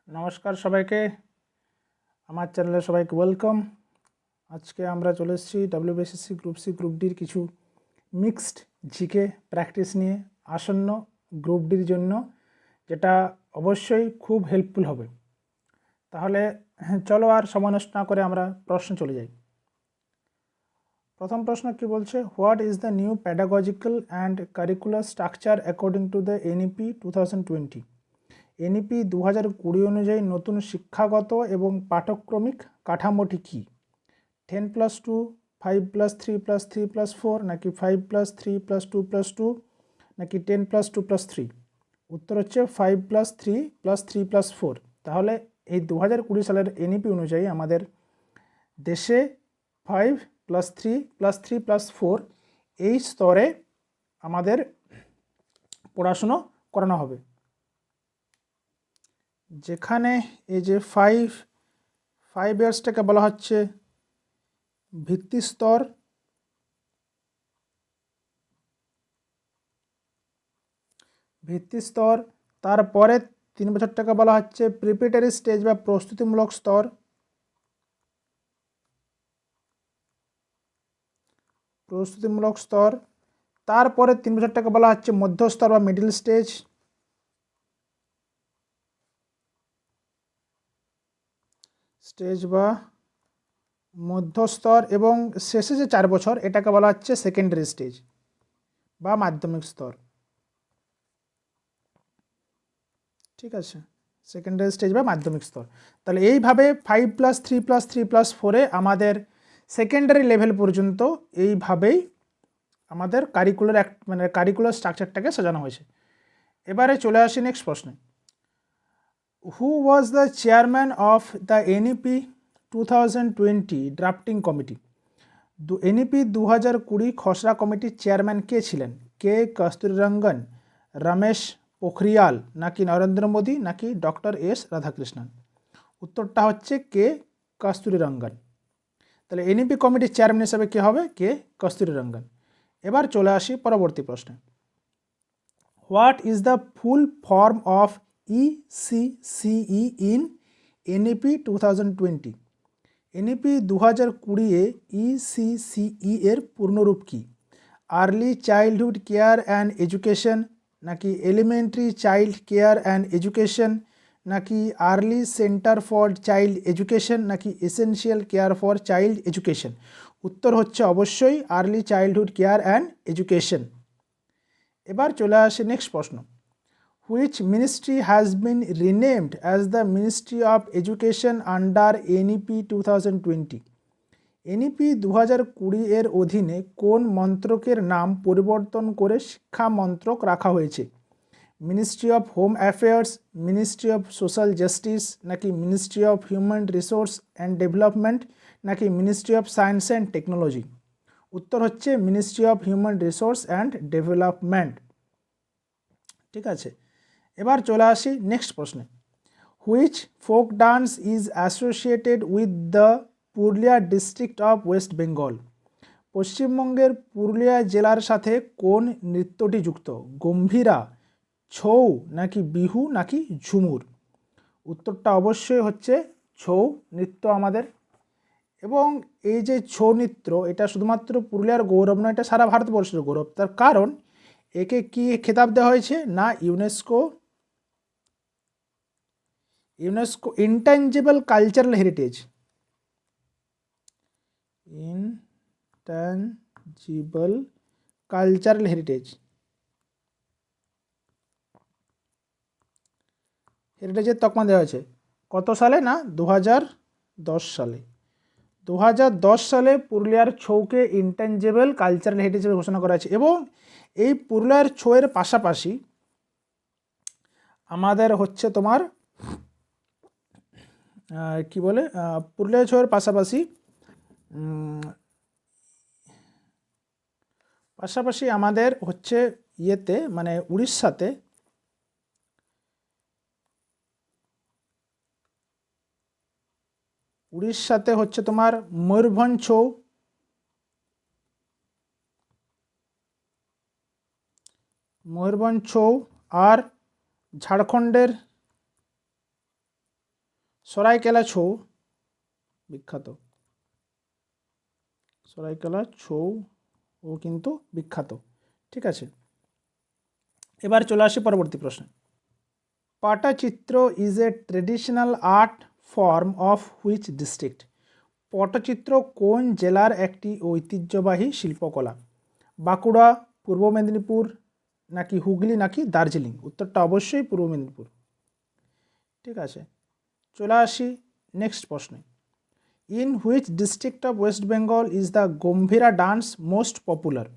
নমস্কার সবাইকে, আমার চ্যানেলে সবাইকে ওয়েলকাম। আজকে আমরা চলে এসেছি ডব্লিউবিএসএসসি গ্রুপ সি গ্রুপ ডির কিছু মিক্সড জিকে প্র্যাকটিস নিয়ে আসন্ন গ্রুপ ডির জন্য, যেটা অবশ্যই খুব হেল্পফুল হবে। তাহলে চলো আর সময় নষ্ট না করে আমরা প্রশ্ন চলে যাই। প্রথম প্রশ্ন কি বলছে, what is the new pedagogical and curricular structure according to the NEP 2020? NEP 2020 অনুযায়ী নতুন শিক্ষাগত এবং পাঠক্রমিক কাঠামোটি কী? 10+2, 5+3+3+4 নাকি 5+3+2+2 নাকি 10+2+3? উত্তর হচ্ছে 5+3+3+4। তাহলে এই 2020 সালের এনইপি অনুযায়ী আমাদের দেশে 5+3+3+4 এই স্তরে আমাদের পড়াশুনো করানো হবে, যেখানে এই যে 5 ইয়ার্সটাকে বলা হচ্ছে ভিত্তি স্তর, তারপরে 3 বছরটাকে বলা হচ্ছে প্রিপারেটরি স্টেজ বা প্রস্তুতিমূলক স্তর, তারপরে 3 বছরটাকে বলা হচ্ছে মধ্যস্তর বা মিডল স্টেজ, বা মধ্যস্তর, এবং শেষে যে 4 বছর এটাকে বলা হচ্ছে সেকেন্ডারি স্টেজ বা মাধ্যমিক স্তর। ঠিক আছে, সেকেন্ডারি স্টেজ বা মাধ্যমিক স্তর। তাহলে এইভাবে 5+3+3+4 আমাদের সেকেন্ডারি লেভেল পর্যন্ত এইভাবেই আমাদের কারিকুলার স্ট্রাকচারটাকে সাজানো হয়েছে। এবারে চলে আসি নেক্সট প্রশ্নে। Who was the chairman of the NEP 2020 drafting committee? NEP 2020 খসড়া কমিটির চেয়ারম্যান কে ছিলেন? কে কস্তুরীরঙ্গন, রমেশ পোখরিয়াল, নাকি নরেন্দ্র মোদী, নাকি ডক্টর এস রাধাকৃষ্ণন? উত্তরটা হচ্ছে কে কস্তুরীরঙ্গন। তাহলে এনইপি কমিটির চেয়ারম্যান হিসেবে কে হবে? কে কস্তুরীরঙ্গন। এবার চলে আসি পরবর্তী প্রশ্নে। What is the full form of ECCE in NEP 2020? NEP 2020 ECCE এর পূর্ণরূপ কি? Early childhood care and education, নাকি elementary child care and education, নাকি early centre for child education, নাকি essential care for child education? উত্তর হচ্ছে অবশ্যই early childhood care and education. এবার চলে আসে নেক্সট প্রশ্ন। Which ministry has been renamed as the ministry of education under NEP 2020? NEP 2020 এর অধীনে কোন মন্ত্রকের নাম পরিবর্তন করে শিক্ষা মন্ত্রক রাখা হয়েছে? Ministry of home affairs, ministry of social justice, নাকি ministry of human resource and development, নাকি ministry of science and technology? উত্তর হচ্ছে ministry of human resource and development. ঠিক আছে, এবার চলে আসি নেক্সট প্রশ্নে। Which folk dance is associated with the Purulia district of West Bengal? পশ্চিমবঙ্গের পুরুলিয়া জেলার সাথে কোন নৃত্যটি যুক্ত? গম্ভীরা, ছৌ, নাকি বিহু, নাকি ঝুমুর? উত্তরটা অবশ্যই হচ্ছে ছৌ নৃত্য আমাদের। এবং এই যে ছৌ নৃত্য, এটা শুধুমাত্র পুরুলিয়ার গৌরব নয়, এটা সারা ভারতবর্ষের গৌরব। তার কারণ একে কি খেতাব দেওয়া হয়েছে না UNESCO intangible cultural heritage, intangible cultural হেরিটেজের তকমা দেওয়া হয়েছে কত সালে? না 2010 সালে। 2010 সালে পুরুলিয়ার ছৌকে ইনট্যাঞ্জিবল কালচারাল হেরিটেজ হিসেবে ঘোষণা করা হয়েছে। এবং এই পুরুলিয়ার ছৌয়ের পাশাপাশি আমাদের হচ্ছে তোমার কি বলে, পুরুলিয়া ছৌয়ের পাশাপাশি আমাদের হচ্ছে ইয়েতে মানে উড়িষ্যাতে হচ্ছে তোমার ময়ূরভঞ্জ ছৌ, আর ঝাড়খণ্ডের সরাইকেলা ছৌ বিখ্যাত, সরাইকেলা ছৌ ও কিন্তু বিখ্যাত। ঠিক আছে, এবার চলে আসি পরবর্তী প্রশ্নে। Patachitra is a traditional art form of which district? Patachitra কোন জেলার একটি ঐতিহ্যবাহী শিল্পকলা? বাঁকুড়া, পূর্ব মেদিনীপুর, নাকি হুগলি, নাকি দার্জিলিং? উত্তরটা অবশ্যই পূর্ব মেদিনীপুর। ঠিক আছে, চলে আসি নেক্সট প্রশ্নে। In which district of West Bengal is the Gambhira dance most popular?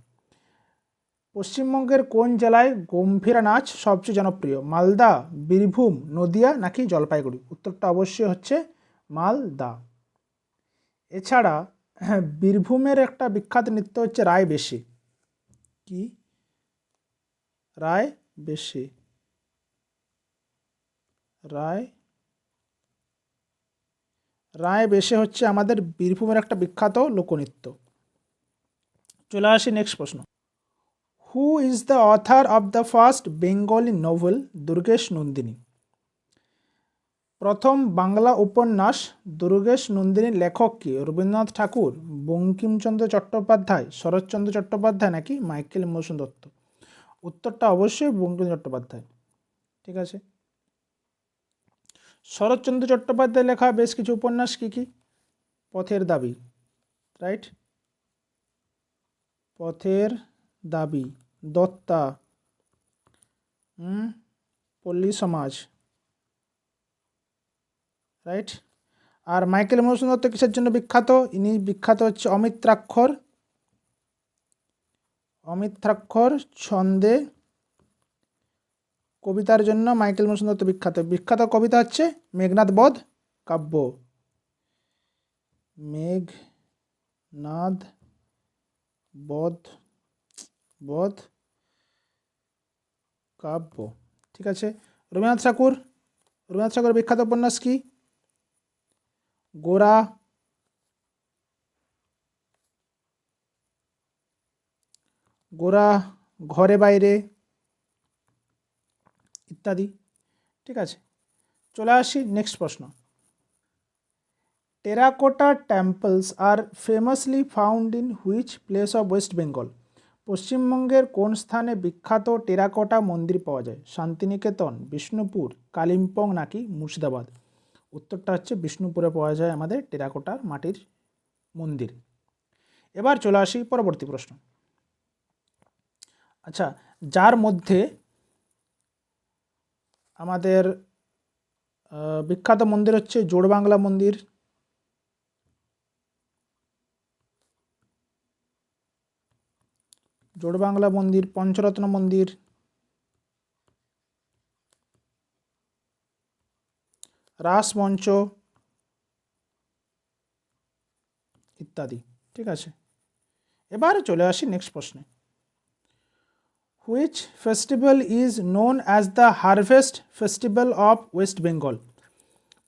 পশ্চিমবঙ্গের কোন জেলায় গম্ভীরা নাচ সবচেয়ে জনপ্রিয়? মালদা, বীরভূম, নদিয়া, নাকি জলপাইগুড়ি? উত্তরটা অবশ্যই হচ্ছে মালদা। এছাড়া বীরভূমের একটা বিখ্যাত নৃত্য হচ্ছে রায়বেশি। কি? রায়বেশি, রায়বেশি হচ্ছে আমাদের বীরভূমের একটা বিখ্যাত লোকনৃত্য। চলে আসি নেক্সট প্রশ্ন। Who is the author of the first Bengali novel Durgesh Nandini? প্রথম বাংলা উপন্যাস দুর্গেশ নন্দিনীর লেখক কি? রবীন্দ্রনাথ ঠাকুর, বঙ্কিমচন্দ্র চট্টোপাধ্যায়, শরৎচন্দ্র চট্টোপাধ্যায়, নাকি মাইকেল মধুসূদন দত্ত? উত্তরটা অবশ্যই বঙ্কিমচন্দ্র চট্টোপাধ্যায়। ঠিক আছে, শরৎচন্দ্র চট্টোপাধ্যায় লেখা বেশ কিছু উপন্যাস কি কি? পথের দাবি, রাইট, পথের দাবি, দত্তা, পল্লী সমাজ, রাইট। আর মাইকেল মধুসূদন দত্ত কিসের জন্য বিখ্যাত? ইনি বিখ্যাত হচ্ছে অমিত্রাক্ষর ছন্দে কবিতার জন্য মাইকেল মধুসূদন দত্ত বিখ্যাত। বিখ্যাত কবিতা হচ্ছে মেঘনাদ বধ কাব্য, মেঘনাদ বধ কাব্য। ঠিক আছে, রবীন্দ্রনাথ ঠাকুর বিখ্যাত উপন্যাস কি? গোরা, ঘরে বাইরে ইত্যাদি। ঠিক আছে, চলে আসি নেক্সট প্রশ্ন। Terracotta temples are famously found in which place of West Bengal? পশ্চিমবঙ্গের কোন স্থানে বিখ্যাত টেরাকোটা মন্দির পাওয়া যায়? শান্তিনিকেতন, বিষ্ণুপুর, কালিম্পং, নাকি মুর্শিদাবাদ? উত্তরটা হচ্ছে বিষ্ণুপুরে পাওয়া যায় আমাদের টেরাকোটার মাটির মন্দির। এবার চলে আসি পরবর্তী প্রশ্ন। আচ্ছা, যার মধ্যে আমাদের বিখ্যাত মন্দির হচ্ছে জোড়বাংলা মন্দির, পঞ্চরত্ন মন্দির, রাসমঞ্চ ইত্যাদি। ঠিক আছে, এবার চলে আসি নেক্সট প্রশ্নে। Which festival is known as the harvest festival of West Bengal?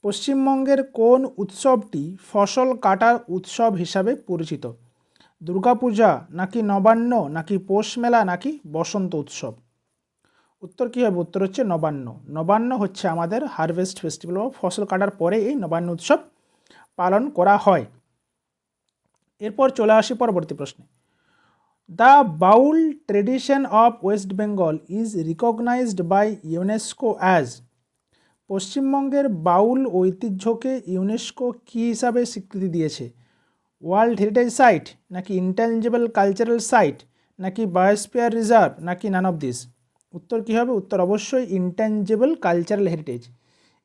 পশ্চিমবঙ্গের কোন উৎসবটি ফসল কাটার উৎসব হিসাবে পরিচিত? দুর্গাপূজা, নাকি নবান্ন, নাকি পৌষ মেলা, নাকি বসন্ত উৎসব? উত্তর কী হবে? উত্তর হচ্ছে নবান্ন। নবান্ন হচ্ছে আমাদের হারভেস্ট ফেস্টিভ্যাল, বা ফসল কাটার পরে এই নবান্ন উৎসব পালন করা হয়। এরপর চলে আসি পরবর্তী প্রশ্নে। The Baul tradition of West Bengal is recognised by UNESCO as? পশ্চিমবঙ্গের বাউল ঐতিহ্যকে ইউনেস্কো কী হিসাবে স্বীকৃতি দিয়েছে? ওয়ার্ল্ড হেরিটেজ সাইট, নাকি ইনট্যাঞ্জিবল কালচারাল সাইট, নাকি বায়োস্ফিয়ার রিজার্ভ, নাকি নান অফ দিস? উত্তর কী হবে? উত্তর অবশ্যই ইনট্যাঞ্জিবল কালচারাল হেরিটেজ।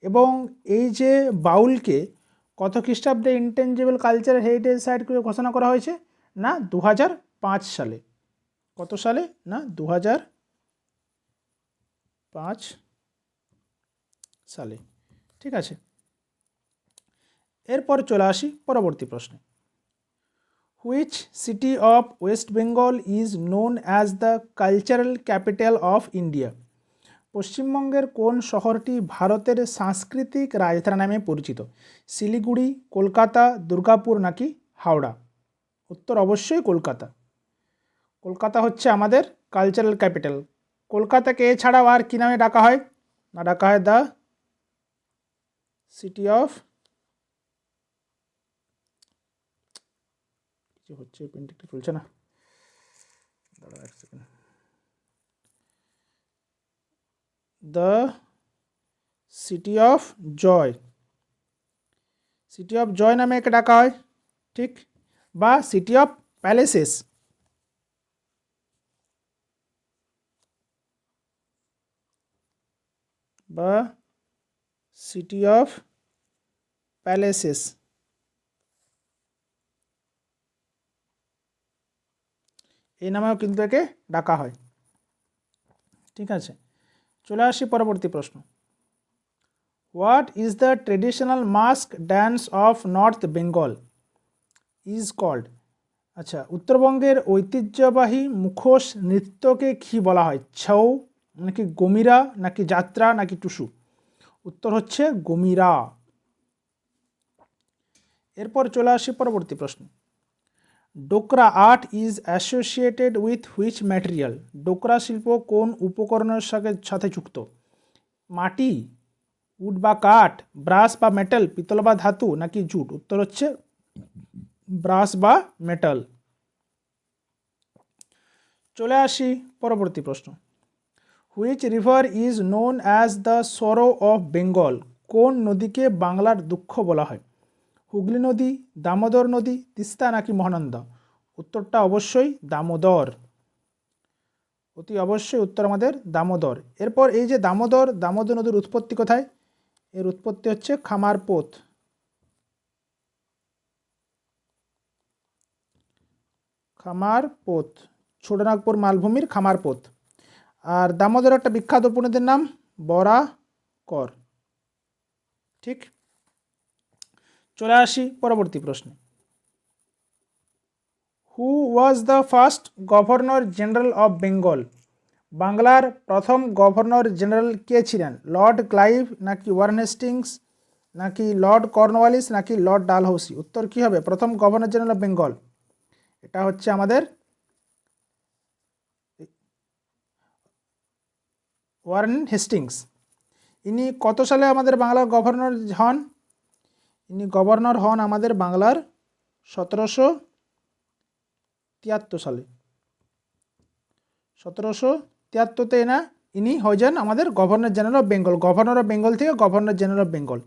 এবং এই যে বাউলকে কত খ্রিস্টাব্দে ইনট্যাঞ্জিবল কালচারাল হেরিটেজ সাইট করে ঘোষণা করা হয়েছে? না 2005 সালে। কত সালে? না 2005 সালে। ঠিক আছে, এরপর চলে আসি পরবর্তী প্রশ্নে। Which city of West Bengal is known as the cultural capital of India? পশ্চিমবঙ্গের কোন শহরটি ভারতের সাংস্কৃতিক রাজধানী নামে পরিচিত? শিলিগুড়ি, কলকাতা, দুর্গাপুর, নাকি হাওড়া? উত্তর অবশ্যই কলকাতা। কলকাতা হচ্ছে আমাদের কালচারাল ক্যাপিটাল। কলকাতাকে এছাড়াও আর কী নামে ডাকা হয়? না, ডাকা হয় দ্য সিটি অফ হচ্ছে পেন্টিংটা চলছে না, দাঁড়াও এক second. The city of joy, city of joy নামে একে ডাকা হয়, ঠিক, বা সিটি অফ প্যালেসেস, বা সিটি অফ প্যালেসেস, এই নামেও কিন্তু একে ডাকা হয়। ঠিক আছে, চলে আসি পরবর্তী প্রশ্ন। What is the traditional mask dance of north Bengal is called? আচ্ছা, উত্তরবঙ্গের ঐতিহ্যবাহী মুখোশ নৃত্যকে কী বলা হয়? ছৌ নাকি গমিরা নাকি যাত্রা নাকি টুসু? উত্তর হচ্ছে গমিরা। এরপর চলে আসি পরবর্তী প্রশ্ন। Dokra art is associated with which material? Dokra শিল্প কোন উপকরণের সাথে যুক্ত? মাটি, উড বা কাঠ, ব্রাশ বা মেটাল, পিতল বা ধাতু নাকি জুট? উত্তর হচ্ছে ব্রাশ বা মেটাল। চলে আসি পরবর্তী প্রশ্ন। Which river is known as the sorrow of Bengal? কোন নদীকে বাংলার দুঃখ বলা হয়? হুগলি নদী, দামোদর নদী, তিস্তা নাকি মহানন্দা? উত্তরটা অবশ্যই দামোদর, অতি অবশ্যই উত্তর আমাদের দামোদর। এরপর এই যে দামোদর নদীর উৎপত্তি কোথায়? এর উৎপত্তি হচ্ছে খামারপোত, খামারপোত, ছোটনাগপুর মালভূমির খামারপোত। আর দামোদর একটা বিখ্যাত উপনদীর নাম বরাকর। ঠিক, চলে আসি পরবর্তী প্রশ্নে। Who was the first governor general of Bengal? বাংলার প্রথম গভর্নর জেনারেল কে ছিলেন? লর্ড ক্লাইভ নাকি ওয়ারেন হেস্টিংস নাকি লর্ড কর্নওয়ালিস নাকি লর্ড ডালহৌসি? উত্তর কী হবে? প্রথম গভর্নর জেনারেল অফ বেঙ্গল এটা হচ্ছে আমাদের ওয়ারেন হেস্টিংস। ইনি কত সালে আমাদের বাংলার গভর্নর হন? ইনি গভর্নর হন আমাদের বাংলার 1773 সালে। 1773তে ইনি হয়ে যান আমাদের governor general of Bengal. Governor of Bengal থেকে গভর্নর জেনারেল অফ বেঙ্গল।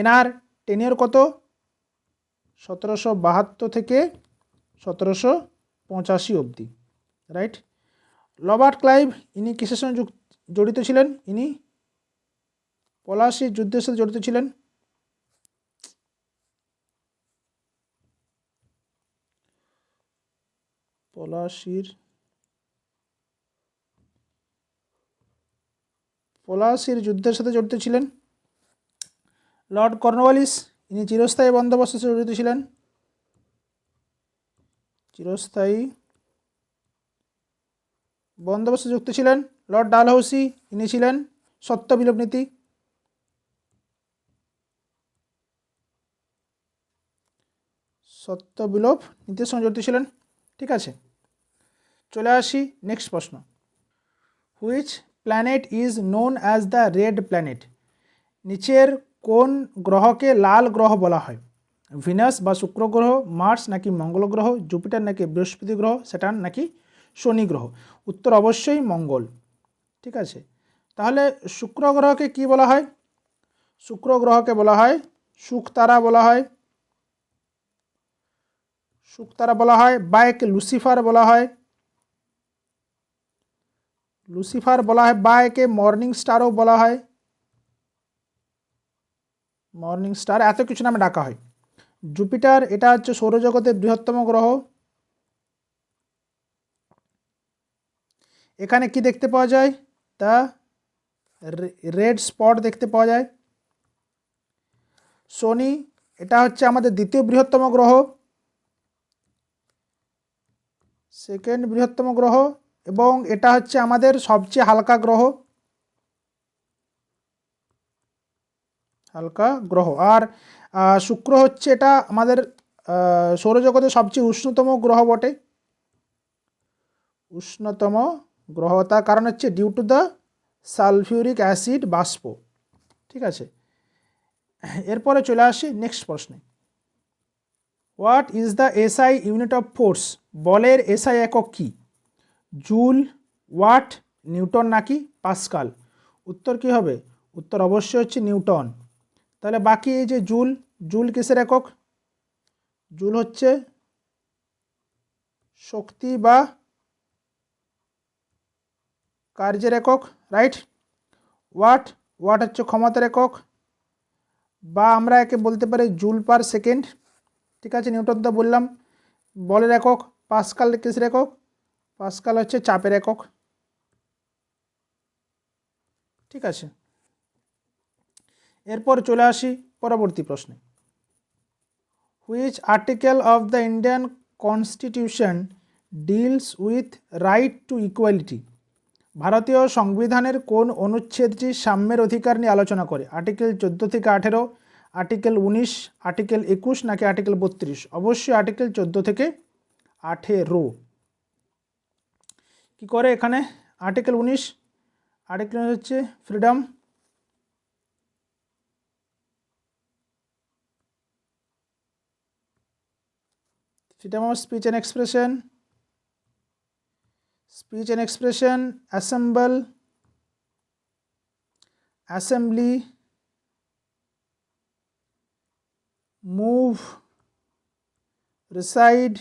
এনার টেনিয়র কত? 1772 থেকে 1785 অবধি, রাইট। রবার্ট ক্লাইভ ইনি কিসের সঙ্গে জড়িত ছিলেন? ইনি পলাশির যুদ্ধের সাথে জড়িত ছিলেন। পলাশির যুদ্ধের সাথে জড়িত ছিলেন। লর্ড কর্নওয়ালিস ইনি চিরস্থায়ী বন্দোবস্তের সাথে জড়িত ছিলেন। চিরস্থায়ী বন্দোবস্তে যুক্ত ছিলেন। লর্ড ডালহৌসি ইনি ছিলেন সত্য বিলোপ নীতি। সত্য বিলোপ নীতির সঙ্গে জড়িত ছিলেন। ঠিক আছে, চলে আসি নেক্সট প্রশ্ন। Which planet is known as the red planet? নিচের কোন গ্রহকে লাল গ্রহ বলা হয়? ভিনাস বা শুক্র গ্রহ, মার্স নাকি মঙ্গল গ্রহ, জুপিটার নাকি বৃহস্পতি গ্রহ, স্যাটার্ন নাকি শনি গ্রহ? উত্তর অবশ্যই মঙ্গল। ঠিক আছে, তাহলে শুক্র গ্রহকে কি বলা হয়? শুক্র গ্রহকে বলা হয় শুকতারা বলা হয়, শুকতারা বলা হয়, বা একে লুসিফার বলা হয়, লুসিফার বলা হয়, বা একে মর্নিং স্টারও বলা হয়, মর্নিং স্টার, এত কিছু নামে ডাকা হয়। জুপিটার এটা হচ্ছে সৌরজগতের বৃহত্তম গ্রহ। এখানে কি দেখতে পাওয়া যায়? তা রেড স্পট দেখতে পাওয়া যায়। শনি এটা হচ্ছে আমাদের দ্বিতীয় বৃহত্তম গ্রহ, সেকেন্ড বৃহত্তম গ্রহ, এবং এটা হচ্ছে আমাদের সবচেয়ে হালকা গ্রহ, হালকা গ্রহ। আর শুক্র হচ্ছে এটা আমাদের সৌরজগতের সবচেয়ে উষ্ণতম গ্রহ বটে, উষ্ণতম গ্রহ। তার কারণ হচ্ছে due to the sulphuric acid বাষ্প। ঠিক আছে, এরপরে চলে আসি নেক্সট প্রশ্নে। What is the SI unit of force, বলের এসআই একক কি? জুল, ওয়াট, নিউটন নাকি পাস্কাল? উত্তর কি হবে? উত্তর অবশ্যই হচ্ছে নিউটন। তাহলে বাকি এই যে জুল, জুল কিসের একক? জুল হচ্ছে শক্তি বা কার্যের একক, রাইট। ওয়াট, ওয়াট হচ্ছে ক্ষমতার একক, বা আমরা একে বলতে পারি জুল পার সেকেন্ড, ঠিক আছে। নিউটন তো বললাম বলের একক। পাস্কাল কিসের একক? পাস্কাল হচ্ছে চাপের একক, ঠিক আছে। এরপর চলে আসি পরবর্তী প্রশ্নে। Which article of the Indian constitution deals with right to equality, ভারতীয় সংবিধানের কোন অনুচ্ছেদটি সাম্যের অধিকার নিয়ে আলোচনা করে? আর্টিকেল 14 থেকে 18, আর্টিকেল 19, আর্টিকেল 21 নাকি আর্টিকেল 32? অবশ্যই আর্টিকেল 14 থেকে 18। কি করে এখানে? আর্টিকেল 19, আর্টিকেল হচ্ছে freedom of speech and expression, assembly, move, reside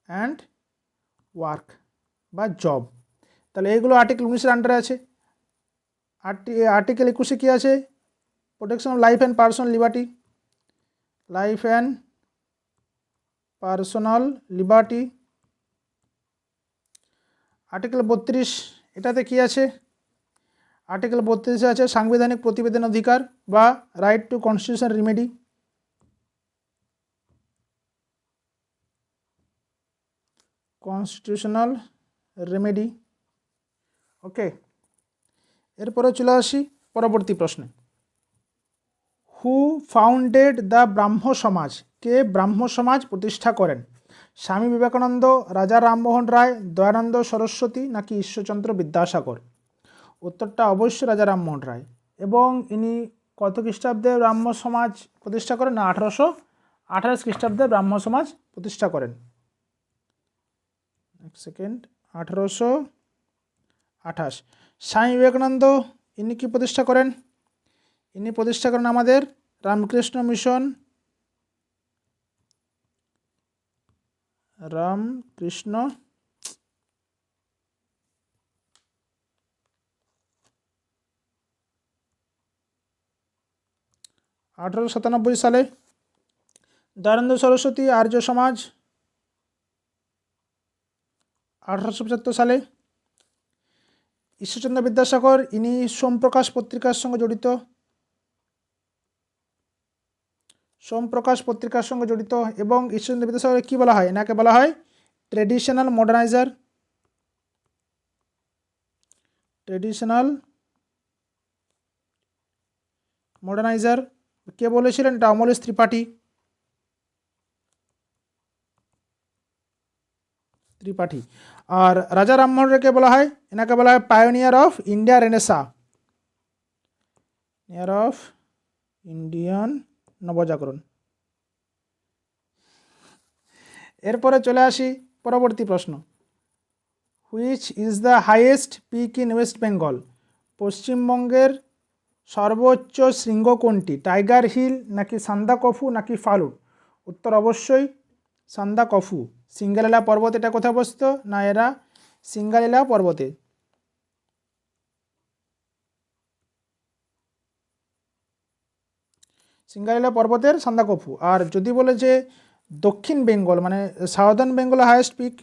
and work বা জব। তাহলে এইগুলো আর্টিকেল 19-এর আন্ডারে আছে। আর্টিকেল 21-এ কী আছে? Protection of life and personal liberty, life and personal liberty. Article 32, এটাতে কি আছে? আর্টিকেল 32-এ আছে সাংবিধানিক প্রতিবেদন অধিকার বা right to constitution remedy. Constitutional remedy, okay. এরপরে চলে আসি পরবর্তী প্রশ্নে। হু ফাউন্ডেড দ্য ব্রাহ্ম সমাজ, কে ব্রাহ্ম সমাজ প্রতিষ্ঠা করেন? স্বামী বিবেকানন্দ, রাজা রামমোহন রায়, দয়ানন্দ সরস্বতী নাকি ঈশ্বরচন্দ্র বিদ্যাসাগর? উত্তরটা অবশ্যই রাজা রামমোহন রায়। এবং ইনি কত খ্রিস্টাব্দে ব্রাহ্ম সমাজ প্রতিষ্ঠা করেন? না, 1828 খ্রিস্টাব্দে ব্রাহ্ম সমাজ প্রতিষ্ঠা করেন। এক সেকেন্ড, 1828। স্বামী বিবেকানন্দ ইনি কি প্রতিষ্ঠা করেন? ইনি প্রতিষ্ঠা করেন আমাদের রামকৃষ্ণ মিশন, রামকৃষ্ণ 1897 সালে। দয়ানন্দ সরস্বতী আর্য সমাজ 1875 সালে। ঈশ্বরচন্দ্র বিদ্যাসাগর ইনি সোমপ্রকাশ পত্রিকার সঙ্গে জড়িত, সোমপ্রকাশ পত্রিকার সঙ্গে জড়িত। এবং ঈশ্বরচন্দ্র বিদ্যাসাগর কী বলা হয়? এনাকে বলা হয় ট্রেডিশনাল মডার্নাইজার, ট্রেডিশনাল মডার্নাইজার। কে বলেছিলেন? এটা অমলেশ ত্রিপাঠী, ত্রিপাঠী। আর রাজা রামমোহন রায়কে বলা হয়, এনাকে বলা হয় pioneer of India renaissance, near of Indian নবজাগরণ। এরপরে চলে আসি পরবর্তী প্রশ্ন। Which is the highest peak in West Bengal, পশ্চিমবঙ্গের সর্বোচ্চ শৃঙ্গ কোনটি? টাইগার হিল নাকি সান্দাকফু নাকি ফালুট? উত্তর অবশ্যই সান্দাকফু। সিঙ্গালীলা পর্বত এটা কোথায় অবস্থিত? না, এরা সিঙ্গালীলা পর্বতে। সিঙ্গালীলা পর্বতের সান্দাকফু। আর যদি বলে যে দক্ষিণ বেঙ্গল মানে সাউদার্ন বেঙ্গলের হাইয়েস্ট পিক,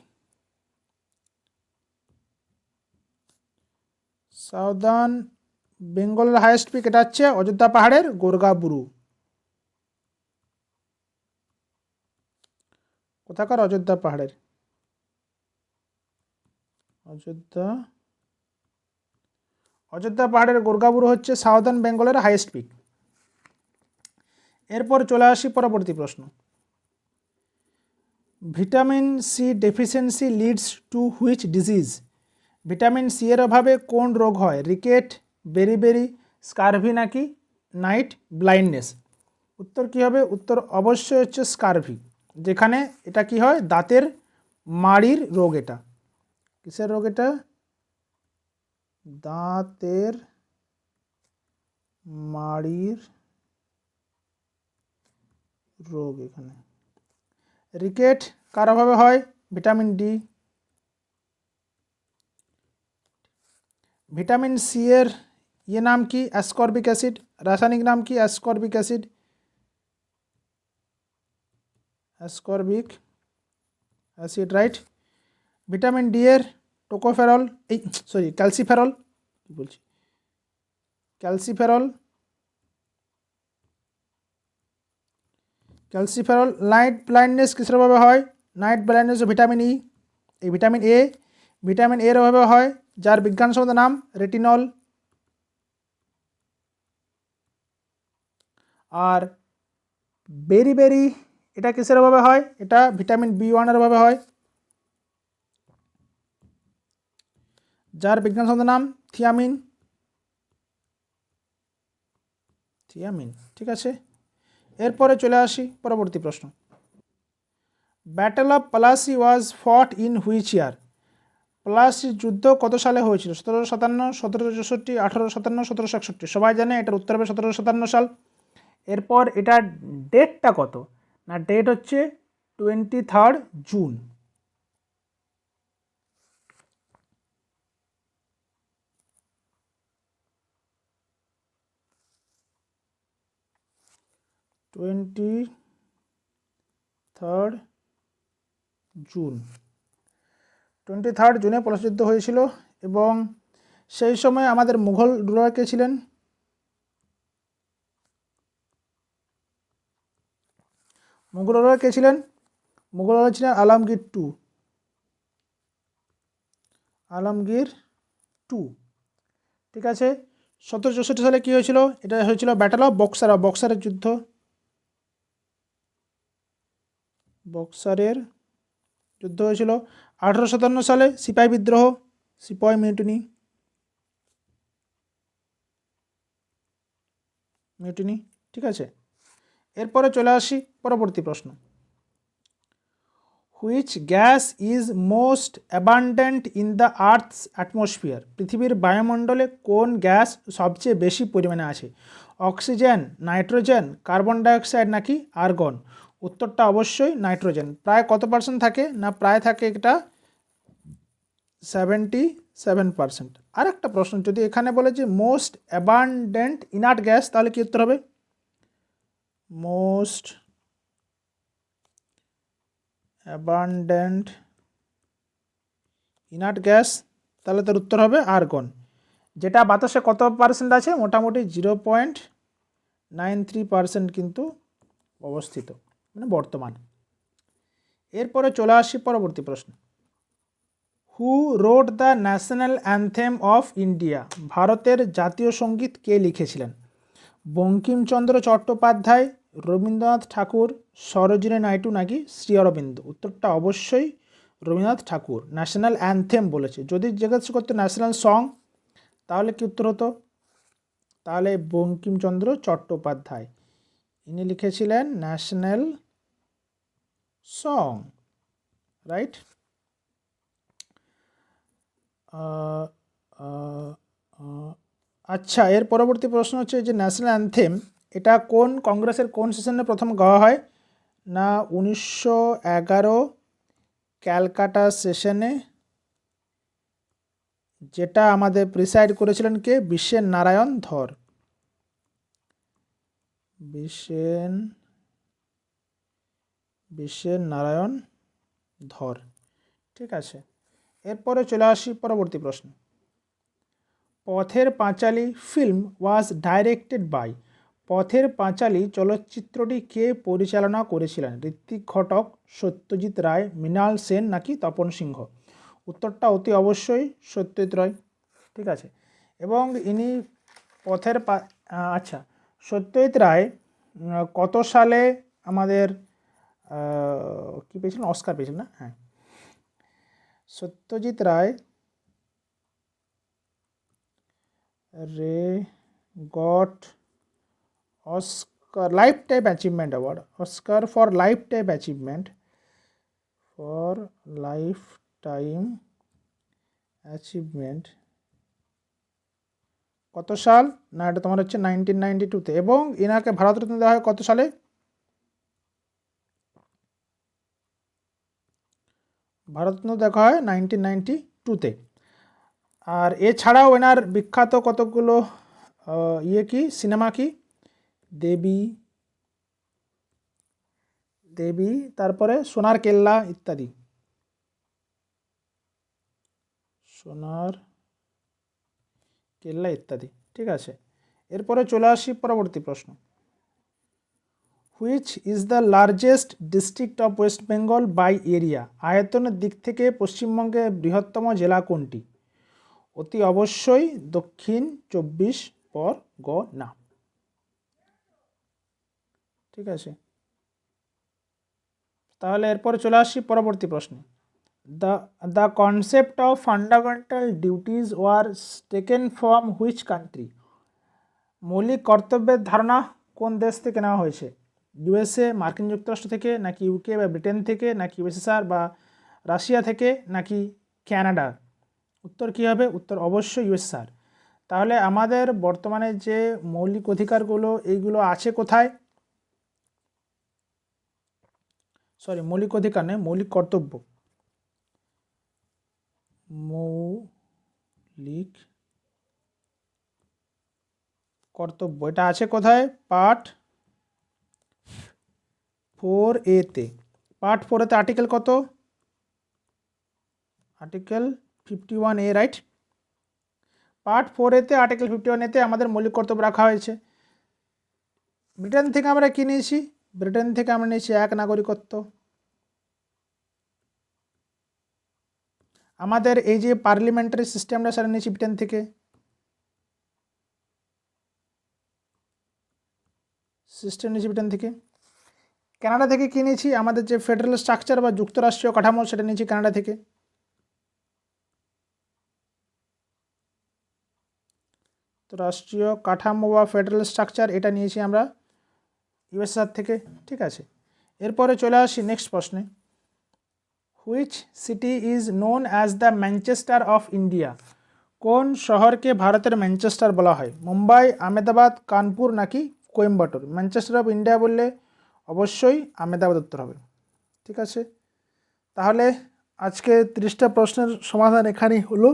সাউদার্ন বেঙ্গলের হাইয়েস্ট পিক এটা হচ্ছে অযোধ্যা পাহাড়ের গোরগাবুরু। কোথাকার? অযোধ্যা পাহাড়ের, অযোধ্যা পাহাড়ের গোরগাবুরু হচ্ছে সাউদার্ন বেঙ্গলের হাইয়েস্ট পিক। এরপর চলে আসি পরবর্তী প্রশ্ন। Vitamin C deficiency leads to which disease, vitamin C এর অভাবে কোন রোগ হয়? রিকেট, বেরিবেরি, স্কারভি নাকি নাইট ব্লাইন্ডনেস? উত্তর কী হবে? উত্তর অবশ্যই হচ্ছে স্কারভি। যেখানে এটা কি হয়, দাঁতের মাড়ির রোগ। এটা কিসের রোগ? এটা দাঁতের মাড়ির রোগ। এখানে রিকেট কার অভাবে হয়? Vitamin D. ভিটামিন সি এর নাম কি? Ascorbic acid. রাসায়নিক নাম কি? Ascorbic acid. Ascorbic acid, right. Vitamin D এর টোকোফেরল, ক্যালসিফেরল, কি বলছি, ক্যালসিফেরল। নাইট ব্লাইন্ডনেস কিসের অভাবে হয়? Night blindness vitamin E. এই ভিটামিন এর অভাবে হয়, যার বিজ্ঞানসম্মত নাম রেটিনল। আর বেরি এটা কিসের অভাবে হয়? এটা ভিটামিন B1 এর অভাবে হয়, যার বিজ্ঞানসম্মত নাম থিয়ামিন। ঠিক আছে। এরপরে চলে আসি পরবর্তী প্রশ্ন। ব্যাটল অফ প্লাসি ওয়াজ ফট ইন হুইচ ইয়ার? প্লাসি যুদ্ধ কত সালে হয়েছিল? 1757, 1764, 1857, 1761। সবাই জানে এটার উত্তর হবে 1757 সাল। এরপর এটার ডেটটা কত? না, ডেট হচ্ছে 23 জুন। জুন 23 জুনে পলাশি যুদ্ধ হয়েছিল। এবং সেই সময় আমাদের মুঘল রুলার কে ছিলেন? মুঘল রুলার কে ছিলেন? মুঘল রুলার ছিলেন আলমগীর টু। আলমগীর টু, ঠিক আছে। 1764 সালে কি হয়েছিল? এটা হয়েছিল ব্যাটল অফ বক্সারের যুদ্ধ। বক্সারের যুদ্ধ হয়েছিল। 1857 সালে সিপাহি বিদ্রোহ, সিপাহি মিউটিনি, ঠিক আছে। এরপরে চলে আসি পরবর্তী প্রশ্ন। Which gas is most abundant in the earth's atmosphere? পৃথিবীর বায়ুমণ্ডলে কোন গ্যাস সবচেয়ে বেশি পরিমাণে আছে? অক্সিজেন, নাইট্রোজেন, কার্বন ডাইঅক্সাইড নাকি আর্গন? উত্তরটা অবশ্যই নাইট্রোজেন। প্রায় কত পার্সেন্ট থাকে? না, প্রায় থাকে এটা 77%। আর একটা প্রশ্ন, যদি এখানে বলে যে মোস্ট অ্যাবান্ডেন্ট ইনার্ট গ্যাস, তাহলে কি উত্তর হবে? মোস্ট অ্যাবান্ডেন্ট ইনার্ট গ্যাস, তাহলে তার উত্তর হবে আর্গন, যেটা বাতাসে কত পার্সেন্ট আছে? মোটামুটি 0.93% কিন্তু অবস্থিত, মানে বর্তমান। এরপরে চলে আসি পরবর্তী প্রশ্ন। Who wrote the national anthem of India? ভারতের জাতীয় সঙ্গীত কে লিখেছিলেন? বঙ্কিমচন্দ্র চট্টোপাধ্যায়, রবীন্দ্রনাথ ঠাকুর, সরোজিনী নাইডু নাকি শ্রী অরবিন্দ? উত্তরটা অবশ্যই রবীন্দ্রনাথ ঠাকুর। ন্যাশনাল অ্যানথেম বলেছে। যদি জিজ্ঞাসা করতো ন্যাশনাল সং, তাহলে কি উত্তর হতো? তাহলে বঙ্কিমচন্দ্র চট্টোপাধ্যায়, ইনি লিখেছিলেন ন্যাশনাল সং, রাইট। আচ্ছা, এর পরবর্তী প্রশ্ন হচ্ছে যে ন্যাশনাল অ্যানথেম এটা কোন কংগ্রেসের কোন সেশনে প্রথম গাওয়া হয়? না, 1911 ক্যালকাটা সেশনে, যেটা আমাদের প্রিসাইড করেছিলেন কে? বিশ্বের নারায়ণ ধর। বিশ্বের নারায়ণ ধর, ঠিক আছে। এরপরে চলে আসি পরবর্তী প্রশ্ন। Pather Panchali film was directed by? Pather Panchali চলচ্চিত্রটি কে পরিচালনা করেছিলেন? ঋত্বিক ঘটক, সত্যজিৎ রায়, মৃণাল সেন নাকি তপন সিংহ? উত্তরটা অতি অবশ্যই সত্যজিৎ রায়, ঠিক আছে। এবং ইনি আচ্ছা, সত্যজিৎ রায় কত সালে আমাদের কি পেয়েছিলেন? অস্কার পেয়েছিলেন না? হ্যাঁ, Satyajit Ray got Oscar lifetime achievement award, Oscar for lifetime achievement, for lifetime achievement কত সাল না, এটা তোমার হচ্ছে 1992-তে, এবং ইনাকে ভারতরত্ন দেওয়া হয় কত সালে? ভারতরত্ন দেখা হয় 1992-তে। আর এছাড়াও এনার বিখ্যাত কতগুলো কি সিনেমা, কি দেবী, তারপরে সোনার কেল্লা ইত্যাদি, সোনার কেল্লা ইত্যাদি। ঠিক আছে, এরপরে চলে আসি পরবর্তী প্রশ্ন। Which is the largest district of West Bengal by area? আয়তনের দিক থেকে পশ্চিমবঙ্গের বৃহত্তম জেলা কোনটি? অতি অবশ্যই দক্ষিণ 24 পরগনা। ঠিক আছে, তাহলে এরপরে চলে আসি পরবর্তী প্রশ্নে। The concept of fundamental duties were taken from which country? মৌলিক কর্তব্যের ধারণা কোন দেশ থেকে নেওয়া হয়েছে? ইউএসএ, মার্কিন যুক্তরাষ্ট্র থেকে, নাকি ইউকে বা ব্রিটেন থেকে, নাকি ইউএসএসআর বা রাশিয়া থেকে, নাকি ক্যানাডা? উত্তর কী হবে? উত্তর অবশ্যই ইউএসএসআর। তাহলে আমাদের বর্তমানে যে মৌলিক অধিকারগুলো এইগুলো আছে কোথায়? মৌলিক অধিকার নয়, মৌলিক কর্তব্য। মৌলিক কর্তব্য এটা আছে কোথায়? পার্ট 4A-তে। পার্ট 4A-তে আর্টিকেল কত? Article 51A, right? পার্ট 4A-তে আর্টিকেল 51A-তে আমাদের মৌলিক কর্তব্য রাখা হয়েছে। ব্রিটেন থেকে আমরা কি নিয়েছি? ব্রিটেন থেকে আমরা নিয়েছি এক নাগরিকত্ব। আমাদের এই যে পার্লামেন্টারি সিস্টেমটা সেটা নিয়েছি ব্রিটেন থেকে। কানাডা থেকে কি নিয়েছি? আমাদের যে ফেডারেল স্ট্রাকচার বা যুক্তরাষ্ট্রীয় কাঠামো সেটা নিয়েছি কানাডা থেকে। তো রাষ্ট্রীয় কাঠামো বা ফেডারেল স্ট্রাকচার এটা নিয়েছি আমরা ইউএসএসআর থেকে। ঠিক আছে, এরপরে চলে আসি নেক্সট প্রশ্নে। Which city is known as the Manchester of India? কোন শহরকে ভারতের ম্যানচেস্টার বলা হয়? মুম্বাই, আহমেদাবাদ, কানপুর, নাকি কোয়েম্বাটোর? ম্যানচেস্টার অফ ইন্ডিয়া বললে অবশ্যই আহমেদাবাদ উত্তর হবে। ঠিক আছে, তাহলে আজকে 30টা প্রশ্নের সমাধান এখানেই হলো।